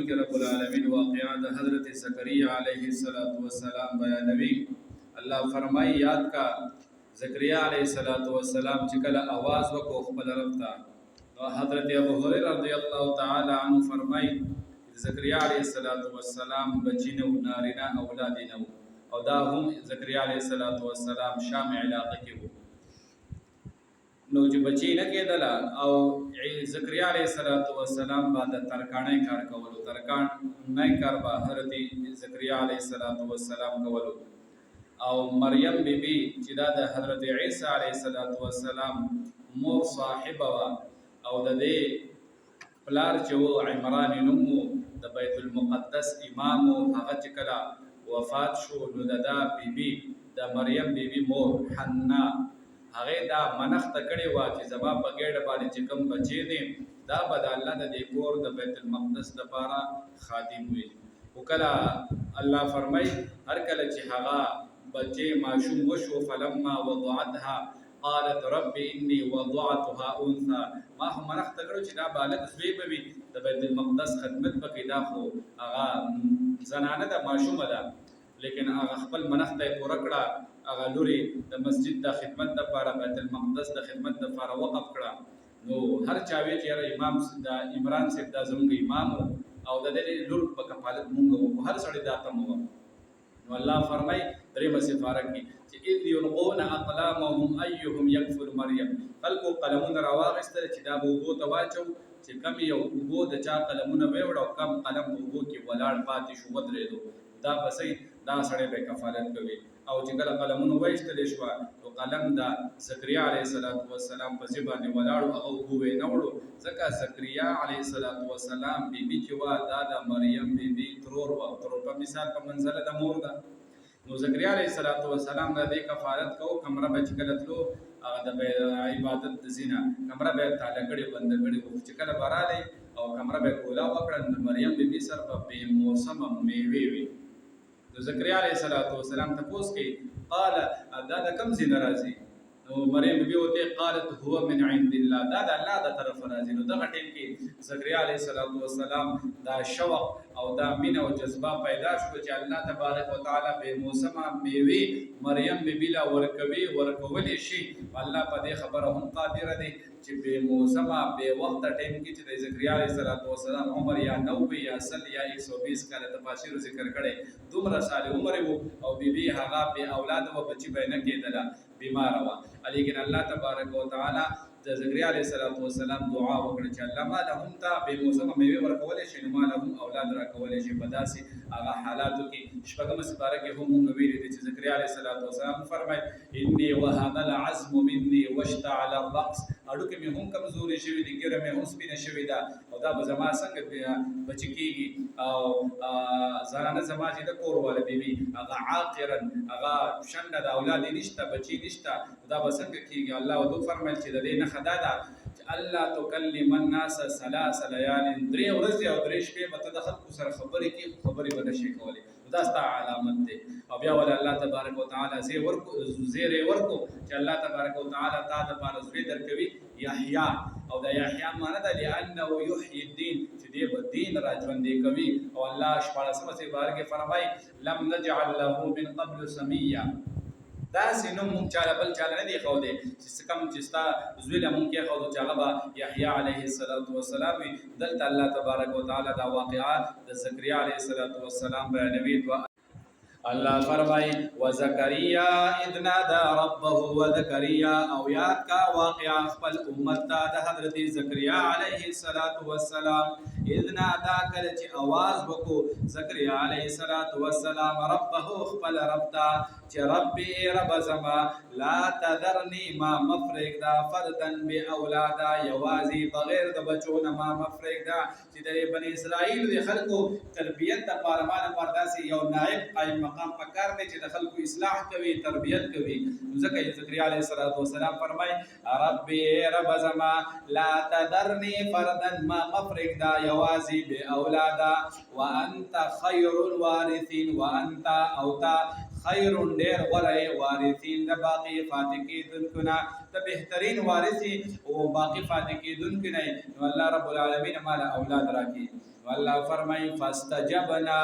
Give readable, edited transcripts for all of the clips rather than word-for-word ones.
کې رب العالمین واقعا د حضرت زکریا علیه السلام بیانوي. الله فرمایي یاد کا زکریا علیه السلام چې کله आवाज وکړو خپل رب ته، نو حضرت ابو هريره رضی الله تعالی عنہ فرمایي زکریا علیه السلام بچی نه نارینه اولاد نه، او دا هم زکریا علیه السلام شام علاقه کې وو. نو چې بچی نه کېدله او زکریا علیه السلام بعد ترکاڼۍ کار کولو، ترکاڼۍ کار به حضرت زکریا علیه السلام کولو. او مریم بی بی چې دا د حضرت عیسی علیه السلام مور صاحبه وه، او د دې پلار چې و عمران نوم و، د بیت المقدس امام و. هغه چې کله وفات شو نو د دا بی بی د مریم بی بی مور حنا هغه دا منښت کړې وه چې زما په ګېډه باندې چې کوم بچی دی دا به د الله د دې کور د بیت المقدس لپاره خادم وي. خو کله الله فرمایي هر کله چې هغه بچی ماشوم وشو فلما وضعتها قالت رب اني وضعتها انثى، ما هم منښت کړو چې دا بالغ زوی به وي د بیت المقدس خدمت به کوي، دا خو هغه زنانه ده ماشومه ده، لیکن هغه خپل منښت یې پوره کړه. هغه لوري د مسجد د خدمت لپاره بیت المقدس د خدمت لپاره وقف کړه. نو هر چا وی چې امام د عمران صاحب دا زموږ امام او د دې لور په کفالت مونږ وو، هر سړی دا تم وو. نو الله فرمای درېمه سفاره کې چې اذ یلقون اقلامهم ايهم يكفل مریم، خلکو قلمونه راواغستل چې دا به اوبو ته واچو، چې کم یو اوبو د چا قلمونه ویوړ او کم قلم په اوبو کې ولاړ پاتې شو ودرېدو، دا بسې دا سړی به کفالت کوي. او چې کله قلمونه وایستلی شوه نو قلم د زکریا علیه السلام په ځای باندې ولاړو، هغه اوبو یې نه وړو، ځکه زکریا علیه السلام بیبي چې وه دا د مریم بیبي ترور وه، ترور په مثال په منزله د مور ده. نو زکریا علیه السلام د دې کفالت کوو. کمره به چې کله تلو هغه د عبادت د ځینه کمره به یې تاله کړې بنده کړې وه، چې کله به رالی او کمره به یې کولا وکړه د مریم بیبي سره به بې موسمه میوې وي. نو زکریا علیه السلام تپوس کوي قال دا د کوم ځای نه راځي؟ نو مریم بیبي ورته قالت هو من عند الله، دا د الله د طرفه راځي. نو دغه ټیم کې زکریا علیه السلام دا شوق او دا مینه او جذبه پیدا شو چې الله تبارک وتعالی بې موسمه میوې مریم بیبي لا ورکولی شي. الله په دې خبره هم قادر دی چې بې موسمه بې وخته ټیم کې چې د زکریا علیه السلام عمر یا 90 یا 100 یا 120 کاله تفاسیرو ذکر کړی، دومره سال عمر و او بیبي هغه بې اولاد و، بچی به نه کېدله، بیماره وه. لیکن الله تبارک وتعالی د زکریا علیه السلام دعا وکړه چې الله ما له هم ته بې موسمه میوې ورکولی شي، نو ما له هم اولاد راکولی شي. په داسې هغه حالاتو کې شپږمه سپاره کې هم موږ ویلي دي چې زکریا علیه السلام فرمایي اني وهن العزم مني واشتعل الرأس، اړوکې مې هم کمزورې شوي دي، ګیره مې هم سپینه شوې ده، او دا به زما څنګه بچي کېږي. او زنانه زما چې د کور والا بیبي هغه عاقرا هغه شنډه ده، اولاد یې نشته، بچي نشته، دا به څنګه کېږي؟ الله ودو فرمایل چې د دې نښه دا ده چې الله تکلم الناس 3 لیال، 3 ورځې او 3 شپې به ته د خلکو سره خبرې کوې، خبرې به نشې کولی. دا ستا علامت دی. او بیا ول الله تبارک وتعالی زیری ورکو چې الله تبارک وتعالی تا د پاره زوی درکوي یحیی، او دا یحیی معنی ده لانه یحیی الدین، چې دی به دین را ژوندی کوي. او الله 14مه سپاره کې فرمایي لم نجعل له من قبل سمیا، داسې نوم مونږ چاله بل چاله نه دی ښودی چې کوم چې ستا زوی له مونږ کېښودو چې هغه به یحیی علیه السلام وي. دلته الله تبارک وتعالی دا واقعه د زکریا علیه السلام بیانوي. الله فرمای وزکریا اذ نادى ربه، وزکریا او یاد کا واقعا خپل امت ته د حضرت زکریا علیه السلام اذ نادى کله چې आवाज وکړو زکریا علیه السلام ربه خپل رب ته چې رب رب زما لا تذرني ما مفرق دا فردن بی اولادا، یوازی بغیر د بچو نه ما مفرق دا چې د بنی اسرائیل د خلکو تربیت د پارمان پرداسي یو نائب قائم مقام پکار دی چې د خلکو اصلاح کوي، تربیت کوي. ځکه زکریا علیه السلام فرمای رب رب زما لا تذرني فردن ما مفرق دا یوازی بی اولادا وانت خیر الوارثین، وانت اوتا خیر ډیر غوره وارثین د باقی فاتح کیدونکو نه د بهترین وارثي او باقی فاتح کیدونکو نه نو الله رب العالمین مال اولاد راکړي. والله فرمای فاستجبنا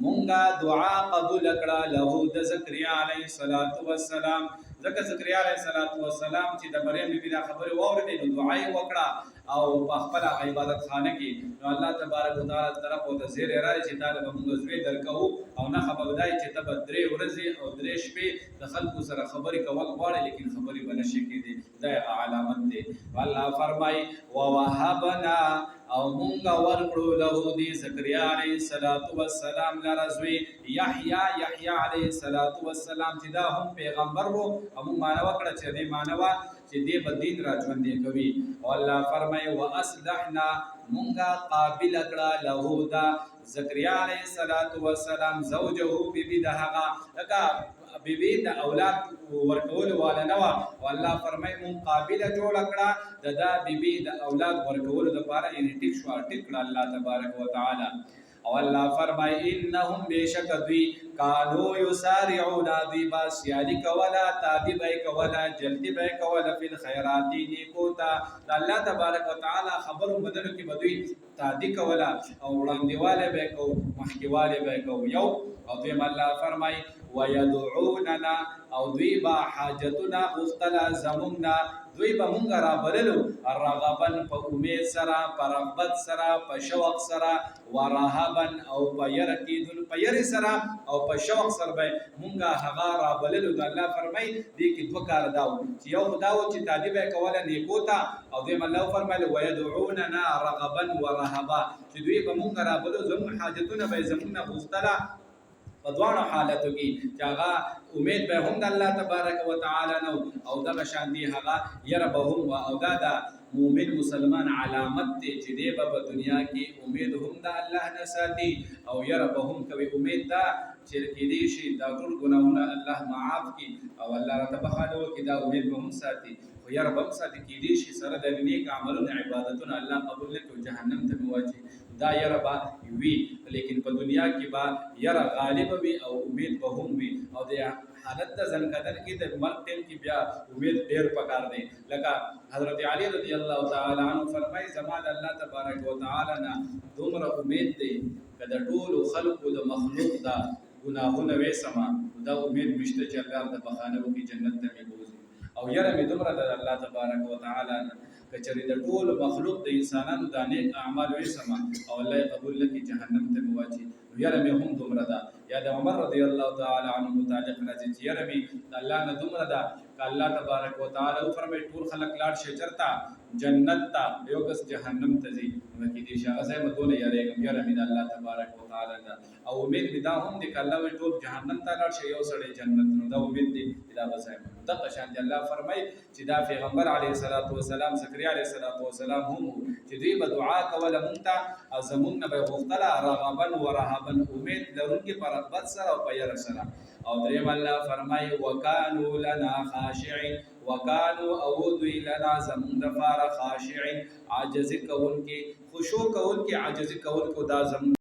مونږه دعا قبول کړه له د زکریا علیه السلام. ځکه زکریا علیه السلام چې د مریم بیبي دا خبره واورېدې نو دعا یې وکړه او په خپل عبادت خانه کې نو الله تبارک وتعالى طرف او د زیر راځي چې دا به موږ زوی درکو او نه خبر ودای چې ته 3 ورځې او 3 شپې د خلکو سره خبرې کول غواړي لیکن خبرې بنشي کېدي دا علامت دی. والله فرمای ووهبنا او مونږه ورکړو له دې زکریا علیه السلام لرزوی یحیی علیه السلام چې دا هم پیغمبر وو او مونږ مانو کړه چې دې مانوا چې دې بدین را ژوندې کوي. او الله فرمای واصلحنا مونږه قابل کړه له دا زکریا علیه السلام زوجه بیبي د هغه لکه بیبي د اولاد ورکول والا نه و او الله فرمای مون قابل جوړ کړه دا بیبي د اولاد ورکول لپاره یې ټیک شو ټیک کړه الله تبارک وتعالى. او الله فرمای انهم بشک دوی کانو یسارعون دی باسیالی کولا تادیب کولا جلدی به کولا فی الخيرات نیکوتا الله تبارک وتعالى خبر بدلو کې بدوی تادی کولا او وړاندېواله به کو مخکیواله به کو یو او دیم الله فرمای ويدعوننا او دوی با حاجتنا غفتلا زموننا دوی به مونږ را بللو رغبن په امید سره په رغبت سره په شوق سره ورهبن او په يرکیدن په ير سره او په شوق سره به مونږ هغه را بللو. د الله فرمای دې کې دوه کار داو چې یو خداو چې تعذيب کوله نیکوتا او دې الله فرمایله ويدعوننا رغبا ورهبا چې دوی به مونږ را بللو زموږ حاجتونه به زمونږ غفتلا په دوانو حالتو کې چې هغه امید به هم د الله تبارک وتعالى نو او دغه شان دي هغه ير به هم او دا مومن مسلمان علامت دی چې دی په دنیا کې امید هم د الله نه ساتي او ير به هم کوي امید دا چې کې دي شي دا ټول ګناهونه الله معاف کړي او الله رته بخاله وکړي دا امید به هم ساتي او ير به هم ساتي کې دي شي سره د نیک عملونو عبادتونه الله قبول کړي جهنم ته واچي دا ير با وی لیکن په دنیا کې با ير غالب وي او امید به هم وي او د حالت د ځنکدن کې د مرګ ټیم کې بیا امید ډېر پکار دی. لکه حضرت علی رضی الله تعالی عنہ فرمایي زما د الله تبارک وتعالى نه دومره امید دی کله ټول خلقو د مخلوق دا ګناهونه وسما دا امید مشته چې الله د بخانه وکي جنت ته میبوزي او یره می دومره د الله تبارک وتعالى کچری د ټول مخلوق د انسانانو د نیک اعمال وسما او الله قبول لکي جهنم ته میواچي یره می هم دومره دا یا د عمر رضی الله تعالی عنہ متعلق راځي چې یره می الله نه دومره دا الله تبارک وتعالى فرمای ټول خلق لاړ شي چرتا جنت تا یو کس جهنم ته ځي نو کې دي شغه مدونه یره می الله تبارک وتعالى دا او امید دا هم دي ک الله ټول جهنم ته لاړ شي یو سړی جنت نو دا امید دي دا وځي دغه شان دي الله فرمای چې دا پیغمبر علیه السلام زکریا علیه السلام هم چې دوی په دعا کوله مونږ ته ازمون نه به غوښتله رغبا ورهبا امید لرونکي پر رغبت سره او په ير سره او دریم الله فرمای وکانو لنا خاشعين وکانو او دوی لنا زمون دفار خاشعين عاجز کون کې خشوع کون کې عاجز کون کو دا زمون